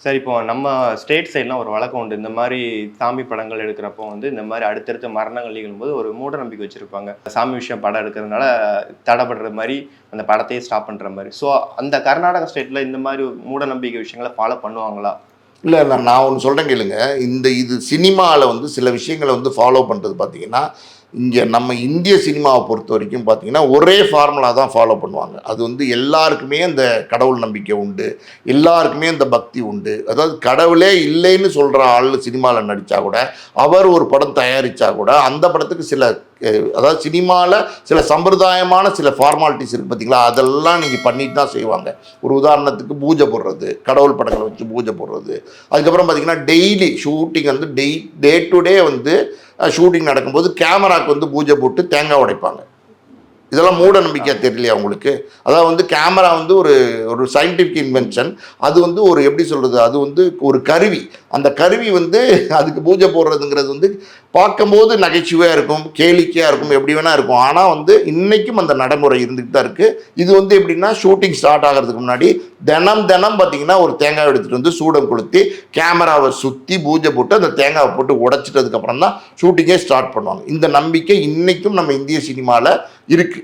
Sir இப்போ நம்ம state சைட்லாம் ஒரு வழக்கம் உண்டு. இந்த மாரி சாமி படங்கள் எடுக்கிறப்போ வந்து இந்த மாரி அடுத்தடுத்த மரணங்கள் நிகழும்போது ஒரு மூட நம்பிக்கை வச்சிருப்பாங்க. சாமி விஷயம் படம் எடுக்கிறதுனால தடைபடுற மாரி அந்த படத்தையே ஸ்டாப் பண்ற மாரி. ஸோ அந்த கர்நாடகா ஸ்டேட்ல இந்த மாரி மூட நம்பிக்கை விஷயங்கள ஃபாலோ பண்ணுவாங்களா? இல்லை நான் ஒன்று சொல்கிறேன் கேளுங்க. இது சினிமாவில் வந்து சில விஷயங்களை வந்து ஃபாலோ பண்ணுறது பார்த்தீங்கன்னா, இங்கே நம்ம இந்திய சினிமாவை பொறுத்த வரைக்கும் பார்த்தீங்கன்னா, ஒரே ஃபார்முலா தான் ஃபாலோ பண்ணுவாங்க. அது வந்து எல்லாருக்குமே அந்த கடவுள் நம்பிக்கை உண்டு, எல்லாருக்குமே அந்த பக்தி உண்டு. அதாவது கடவுளே இல்லைன்னு சொல்கிற ஆள் சினிமாவில் நடித்தா கூட, அவர் ஒரு படம் தயாரித்தா கூட, அந்த படத்துக்கு சில அதாவது சினிமாவில் சில சம்பிரதாயமான சில ஃபார்மாலிட்டிஸ் இருக்குது பார்த்தீங்களா, அதெல்லாம் நீங்கள் பண்ணிட்டு தான் செய்வாங்க. ஒரு உதாரணத்துக்கு பூஜை போடுறது, கடவுள் படங்களை வச்சு பூஜை போடுறது. அதுக்கப்புறம் பார்த்தீங்கன்னா டெய்லி ஷூட்டிங் வந்து டே டு டே வந்து ஷூட்டிங் நடக்கும்போது கேமராவுக்கு வந்து பூஜை போட்டு தேங்காய் உடைப்பாங்க. இதெல்லாம் மூட நம்பிக்கையாக தெரியலையா உங்களுக்கு? அதாவது வந்து கேமரா வந்து ஒரு ஒரு சயின்டிஃபிக் இன்வென்ஷன். அது வந்து ஒரு எப்படி சொல்கிறது, அது வந்து ஒரு கருவி. அந்த கருவி வந்து அதுக்கு பூஜை போடுறதுங்கிறது வந்து பார்க்கும்போது நகைச்சுவையாக இருக்கும், கேளிக்கையாக இருக்கும், எப்படி வேணால் இருக்கும். ஆனால் வந்து இன்றைக்கும் அந்த நடைமுறை இருந்துகிட்டு தான் இருக்குது. இது வந்து எப்படின்னா ஷூட்டிங் ஸ்டார்ட் ஆகிறதுக்கு முன்னாடி தினம் பார்த்தீங்கன்னா ஒரு தேங்காய் எடுத்துகிட்டு வந்து சூடம் கொளுத்தி கேமராவை சுற்றி பூஜை போட்டு அந்த தேங்காவை போட்டு உடைச்சிட்டதுக்கப்புறம் தான் ஷூட்டிங்கே ஸ்டார்ட் பண்ணுவாங்க. இந்த நம்பிக்கை இன்றைக்கும் நம்ம இந்திய சினிமாவில் இருக்குது.